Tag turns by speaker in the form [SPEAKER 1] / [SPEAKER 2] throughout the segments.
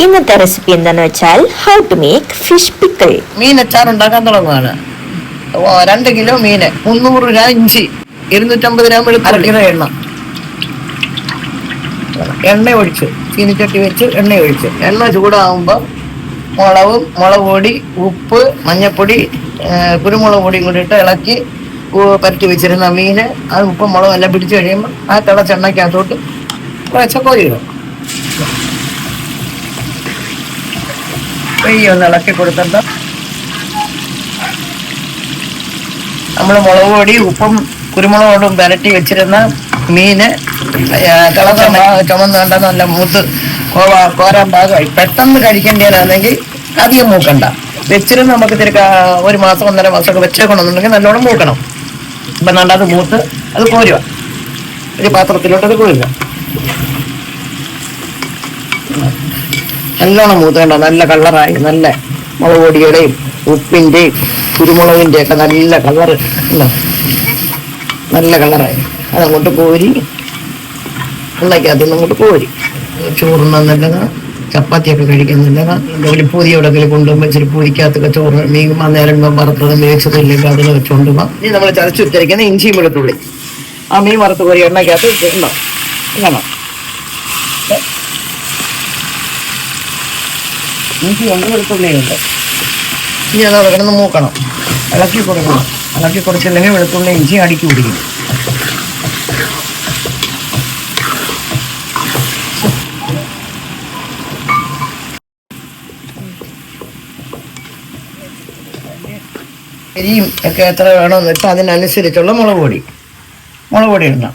[SPEAKER 1] ഇന്നത്തെ റെസിപ്പി എന്താണെന്ന് വെച്ചാൽ how to make fish pickle.
[SPEAKER 2] മീൻ അച്ചാർ ഉണ്ടാക്കാൻ തുടങ്ങുകയാണ്. 2 കിലോ മീന്, 300 ഗ്രാം ഇഞ്ചി, 250 ഗ്രാം വെളുത്തുള്ളി, എണ്ണ ഒഴിച്ച് ചീനിച്ചട്ടി വെച്ച് എണ്ണ ഒഴിച്ച് എണ്ണ ചൂടാകുമ്പോൾ മുളക് പൊടി, ഉപ്പ്, മഞ്ഞൾപ്പൊടി, കുരുമുളക് പൊടിയും കൂടി ഇട്ട് ഇളക്കി പരട്ടി വെച്ചിരുന്ന മീന് അത് ഉപ്പും മുളകും എല്ലാം പിടിച്ചു കഴിയുമ്പോൾ ആ തിളച്ചെണ്ണയ്ക്കകത്തോട്ട് കോരി ഇടും. ഒന്ന് ഇളക്കി കൊടുത്തിട്ട് നമ്മൾ മുളക് പൊടി, ഉപ്പും കുരുമുളകോടും പുരട്ടി വെച്ചിരുന്ന മീന് ചുമന്ന് കണ്ട നല്ല മൂത്ത് കോരാൻ ഭാഗമായി. പെട്ടെന്ന് കഴിക്കേണ്ടതാണെങ്കിൽ അധികം മൂക്കണ്ട. വെച്ചിരുന്ന് നമുക്ക് തിരിക 1 മാസം 1.5 മാസമൊക്കെ വെച്ചേക്കണമെന്നുണ്ടെങ്കിൽ നല്ലോണം മൂക്കണം. ഇപ്പം നല്ലത് മൂത്ത് അത് കോരുക, ഒരു പാത്രത്തിലോട്ട് അത് കോരുക. നല്ലോണം മൂത്തേണ്ട, നല്ല കളറായി, നല്ല മുളക് പൊടിയുടെയും ഉപ്പിൻ്റെയും കുരുമുളകിൻ്റെയും ഒക്കെ നല്ല കളറ് ഉണ്ടോ, നല്ല കളറായി. അതങ്ങോട്ട് കോരി എണ്ണയ്ക്കകത്തുനിന്ന് അങ്ങോട്ട് കോരി ചോറുണ്ണാൻ നല്ലതാണ്. ചപ്പാത്തിയൊക്കെ കഴിക്കാൻ നല്ലതാണ്. എന്തെങ്കിലും പൂരി എവിടെയെങ്കിലും കൊണ്ടുപോകുമ്പോൾ ഇച്ചിരി പൂരിക്കകത്തൊക്കെ ചോറ് മീൻ നേരം വറുത്തത് മേടിച്ചതില്ലെങ്കിൽ അതിന് വെച്ചുകൊണ്ട് പോകാം. ഇനി നമ്മൾ ചതച്ചുത്തിരിക്കുന്ന ഇഞ്ചിയും വെളുത്തുള്ളി ആ മീൻ വറുത്ത് കോരി എണ്ണയ്ക്കകത്ത് ഉണ്ടോ കാണാം. ഇഞ്ചി കൊണ്ട് വെളുത്തുള്ളിയുണ്ട്. ഇനി അത് കിടന്ന് മൂക്കണം, ഇളക്കി കൊടുക്കണം. ഇളക്കി കൊടുത്തില്ലെങ്കിൽ വെളുത്തുള്ളി ഇഞ്ചി അടുക്കി പിടിക്കും. എരിയും ഒക്കെ എത്ര വേണമെന്ന് വെച്ചാൽ അതിനനുസരിച്ചുള്ള മുളക് പൊടി ഇടണം.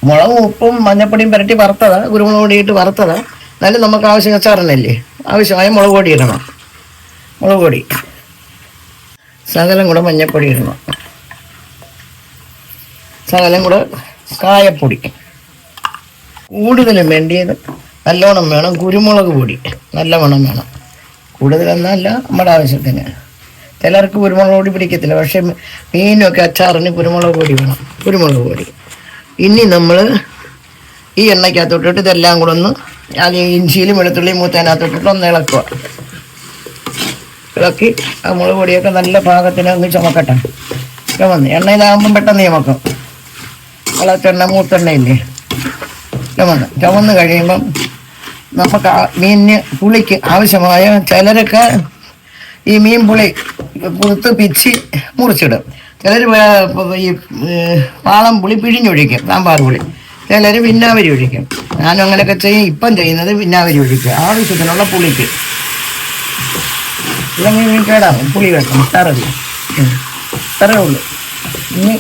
[SPEAKER 2] മുളകും ഉപ്പും മഞ്ഞപ്പൊടിയും പുരട്ടി വറുത്തതാ, കുരുമുളക് പൊടി ഇട്ട് വറുത്തതാ. എന്നാലും നമുക്ക് ആവശ്യം അച്ചാറിനല്ലേ, ആവശ്യമായ മുളക് പൊടി ഇടണം. മുളക് പൊടി ശകലം കൂടെ മഞ്ഞപ്പൊടി ഇടണം, ശകലം കൂടെ കായപ്പൊടി. കൂടുതലും വേണ്ടിയത് നല്ലോണം വേണം കുരുമുളക് പൊടി, നല്ല മണം വേണം. കൂടുതലെന്നല്ല നമ്മുടെ ആവശ്യത്തിന്. ചിലർക്ക് കുരുമുളക് പൊടി പിടിക്കത്തില്ല, പക്ഷെ മീനൊക്കെ അച്ചാറിന് കുരുമുളക് പൊടി വേണം, കുരുമുളക് പൊടി. ഇനി നമ്മൾ ഈ എണ്ണയ്ക്കകത്തോട്ടിട്ട് ഇതെല്ലാം കൂടെ ഒന്ന് ഇഞ്ചിയിലും വെളുത്തുള്ളിയും മൂത്തതിനകത്തോട്ടിട്ട് ഒന്ന് ഇളക്കുക. ഇളക്കി ആ മുളക് പൊടിയൊക്കെ നല്ല പാകത്തിന് ഒന്ന് ചുമക്കട്ടെ. ചുമന്ന് എണ്ണയിലാകുമ്പം പെട്ടെന്ന് ചുമക്കും. ഇളച്ചെണ്ണ മൂത്തെണ്ണയില്ലേ, ചുമന്ന് കഴിയുമ്പം നമുക്ക് മീനിന് പുളിക്ക് ആവശ്യമായ, ചിലരൊക്കെ ഈ മീൻ പുളി പുറത്ത് പിച്ചി മുറിച്ചിടും. ചിലർ ഈ പാളം പുളി പിഴിഞ്ഞൊഴിക്കും, സാമ്പാർ പുളി. ചിലർ വിന്നാവരി ഒഴിക്കും. ഞാനും അങ്ങനെയൊക്കെ ചെയ്യും. ഇപ്പം ചെയ്യുന്നത് വിന്നാവരി ഒഴിക്കുക, ആവശ്യത്തിനുള്ള പുളിക്ക്. ഇല്ലെങ്കിൽ മീൻ കേടാവും, പുളി വെക്കണം. ഇത്രയേ ഉള്ളൂ. ഇനി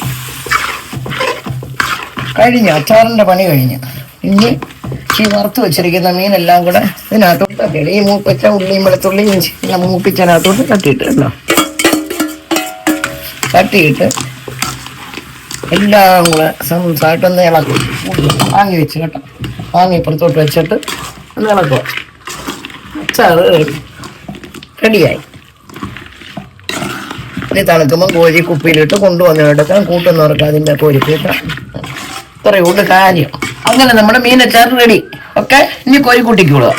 [SPEAKER 2] കഴിഞ്ഞു, അച്ചാറിൻ്റെ പണി കഴിഞ്ഞു. ഇനി ഈ വറുത്ത് വെച്ചിരിക്കുന്ന മീനെല്ലാം കൂടെ ഇതിനകത്തോട്ട് തട്ടിയിട്ട് ഈ മൂപ്പിച്ച ഉള്ളിയും വെളുത്തുള്ളിയും ഇഞ്ചി എല്ലാം മൂപ്പിച്ചതിനകത്തോട്ട് തട്ടിയിട്ടുണ്ടോ, തട്ടിയിട്ട് എല്ലാം കൂടെ സംസായിട്ടൊന്ന് ഇളക്കും. വാങ്ങി വെച്ച് കേട്ടോ, വാങ്ങി ഇപ്പുറത്തോട്ട് വെച്ചിട്ട് ഒന്ന് ഇളക്കുക. അച്ചാറ് റെഡിയായി. ഇനി തണുക്കുമ്പോൾ കോഴി കുപ്പിയിലിട്ട് കൊണ്ടുവന്നെടുക്കാം. കൂട്ടുന്നവർക്ക് അതിൻ്റെ കോരിക്കിട്ടാം. ഇത്രയേ ഉള്ളൂ കാര്യം. അങ്ങനെ നമ്മുടെ മീനച്ചാർ റെഡി. ഓക്കെ, ഇനി കോഴി കൂട്ടിക്കോളുക.